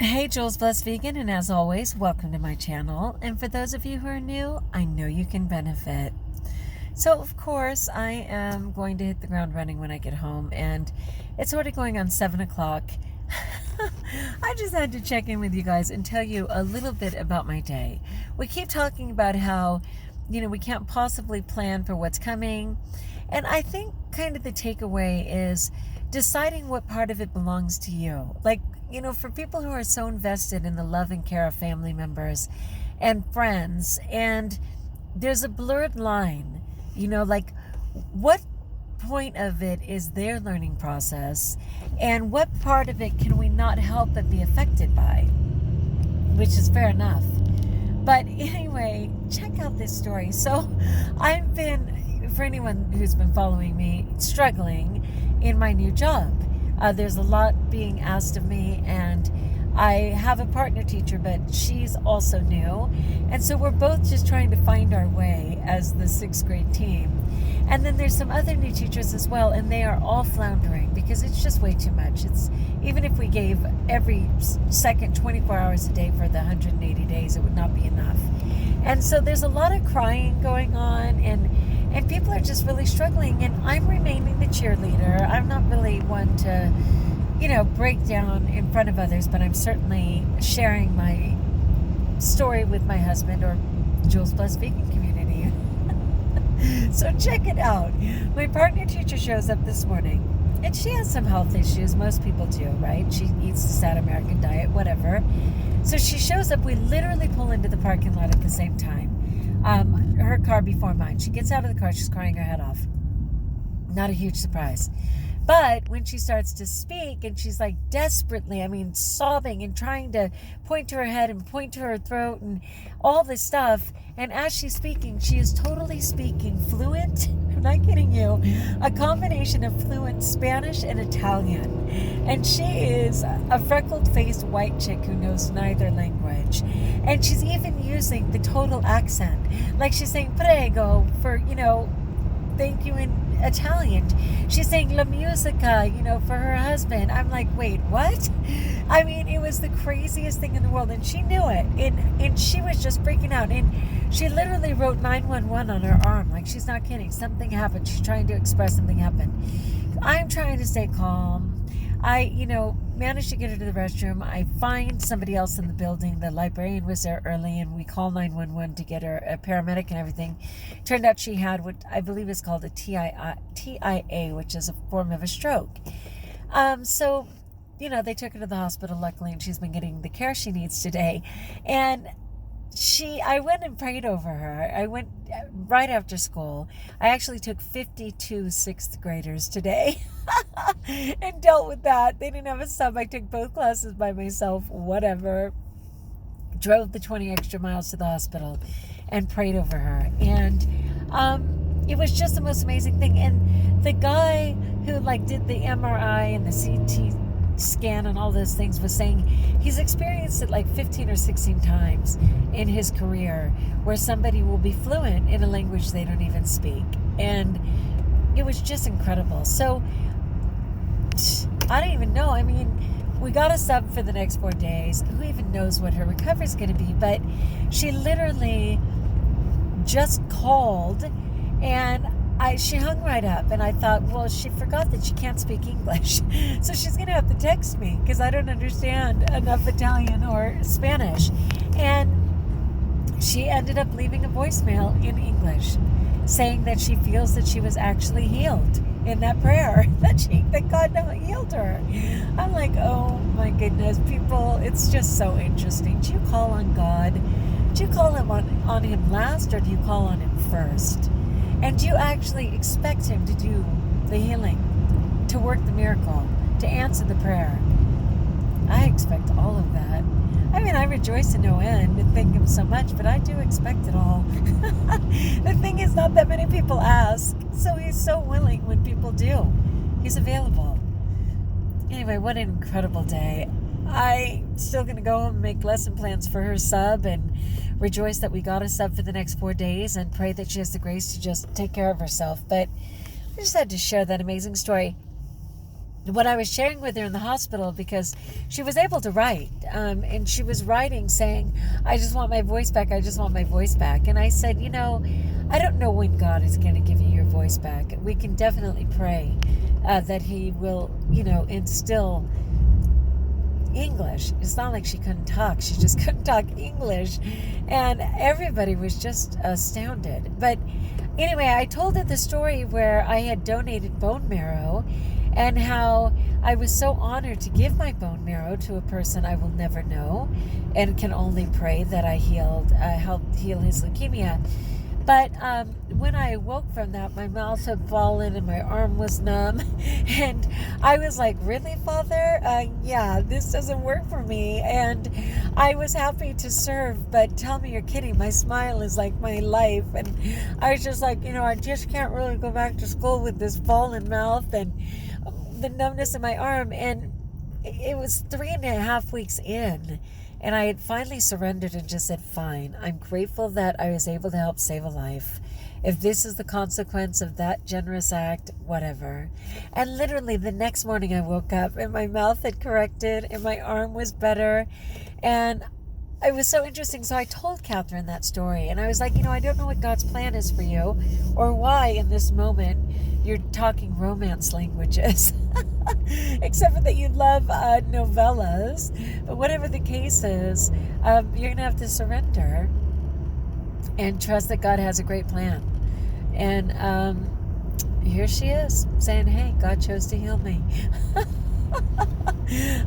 Hey, Jules Blessed Vegan, and as always, welcome to my channel. And for those of you who are new, I know you can benefit. So, of course, I am going to hit the ground running when I get home, and it's already going on 7 o'clock. I just had to check in with you guys and tell you a little bit about my day. We keep talking about how, we can't possibly plan for what's coming. And I think kind of the takeaway is deciding what part of it belongs to you. Like, for people who are so invested in the love and care of family members and friends, and there's a blurred line, like what point of it is their learning process and what part of it can we not help but be affected by, which is fair enough. But anyway, check out this story. So I've been, for anyone who's been following me, struggling in my new job. There's a lot being asked of me, and I have a partner teacher, but she's also new. And so we're both just trying to find our way as the 6th grade team. And then there's some other new teachers as well, and they are all floundering because it's just way too much. It's even if we gave every second 24 hours a day for the 180 days, it would not be enough. And so there's a lot of crying going on, and people are just really struggling, and I'm remaining the cheerleader. I'm not really one to, break down in front of others, but I'm certainly sharing my story with my husband or Jules Blessed Vegan community. So check it out. My partner teacher shows up this morning, and she has some health issues. Most people do, right? She eats the sad American diet, whatever. So she shows up. We literally pull into the parking lot at the same time. Her car before mine. She gets out of the car. She's crying her head off. Not a huge surprise. But when she starts to speak, and she's like desperately, sobbing and trying to point to her head and point to her throat and all this stuff. And as she's speaking, she is totally speaking fluent, I'm not kidding you, a combination of fluent Spanish and Italian. And she is a freckled-faced white chick who knows neither language. And she's even using the total accent. Like she's saying prego for, thank you in Italian. She's saying la musica, for her husband. I'm like, wait, what? It was the craziest thing in the world, and she knew it, and she was just freaking out, and she literally wrote 911 on her arm. Like, she's not kidding. Something happened. She's trying to express something happened. I'm trying to stay calm. I, managed to get her to the restroom. I find somebody else in the building. The librarian was there early, and we call 911 to get her a paramedic and everything. Turned out she had what I believe is called a TIA, which is a form of a stroke. So, they took her to the hospital, luckily, and she's been getting the care she needs today. And I went and prayed over her. I went right after school. I actually took 52 6th graders today and dealt with that. They didn't have a sub. I took both classes by myself, whatever. Drove the 20 extra miles to the hospital and prayed over her. And it was just the most amazing thing. And the guy who did the MRI and the CT scan and all those things was saying he's experienced it 15 or 16 times in his career where somebody will be fluent in a language they don't even speak, and it was just incredible. So I don't even know. We got a sub for the next 4 days. Who even knows what her recovery is going to be? But she literally just called, and she hung right up, and I thought, well, she forgot that she can't speak English. So she's going to have to text me because I don't understand enough Italian or Spanish. And she ended up leaving a voicemail in English saying that she feels that she was actually healed in that prayer, that God healed her. I'm like, oh my goodness, people, it's just so interesting. Do you call on God? Do you call on him last, or do you call on him first? And do you actually expect him to do the healing, to work the miracle, to answer the prayer? I expect all of that. I rejoice in no end and thank him so much, but I do expect it all. The thing is, not that many people ask, so he's so willing when people do. He's available. Anyway, what an incredible day. I'm still going to go home and make lesson plans for her sub and rejoice that we got a sub for the next 4 days and pray that she has the grace to just take care of herself. But I just had to share that amazing story. what I was sharing with her in the hospital, because she was able to write, and she was writing saying, I just want my voice back. I just want my voice back. And I said, I don't know when God is going to give you your voice back. We can definitely pray that he will, instill English. It's not like she couldn't talk. She just couldn't talk English. And everybody was just astounded. But anyway, I told her the story where I had donated bone marrow and how I was so honored to give my bone marrow to a person I will never know and can only pray that I helped heal his leukemia. But when I awoke from that, my mouth had fallen and my arm was numb. And I was like, really, Father? Yeah, this doesn't work for me. And I was happy to serve, but tell me you're kidding. My smile is like my life. And I was just like, I just can't really go back to school with this fallen mouth and the numbness in my arm. And it was 3.5 weeks in. And I had finally surrendered and just said, fine, I'm grateful that I was able to help save a life. If this is the consequence of that generous act, whatever. And literally the next morning I woke up and my mouth had corrected and my arm was better. And it was so interesting. So I told Catherine that story. And I was like, I don't know what God's plan is for you or why in this moment you're talking romance languages. Except for that you love novellas. But whatever the case is, you're going to have to surrender and trust that God has a great plan. And here she is saying, hey, God chose to heal me.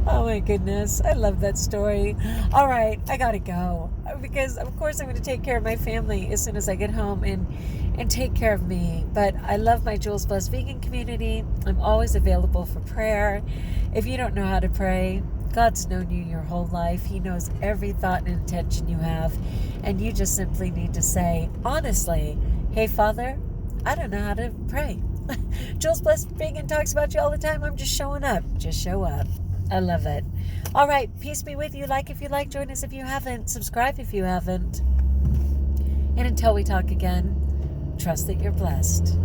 Oh my goodness. I love that story. All right, I gotta go because of course I'm going to take care of my family as soon as I get home and take care of me. But I love my Jules Blessed Vegan community. I'm always available for prayer. If you don't know how to pray, God's known you your whole life. He knows every thought and intention you have. And you just simply need to say, honestly, hey, Father, I don't know how to pray. Jules Blessed Vegan talks about you all the time. I'm just showing up. Just show up. I love it. All right. Peace be with you. Like if you like. Join us if you haven't. Subscribe if you haven't. And until we talk again, trust that you're blessed.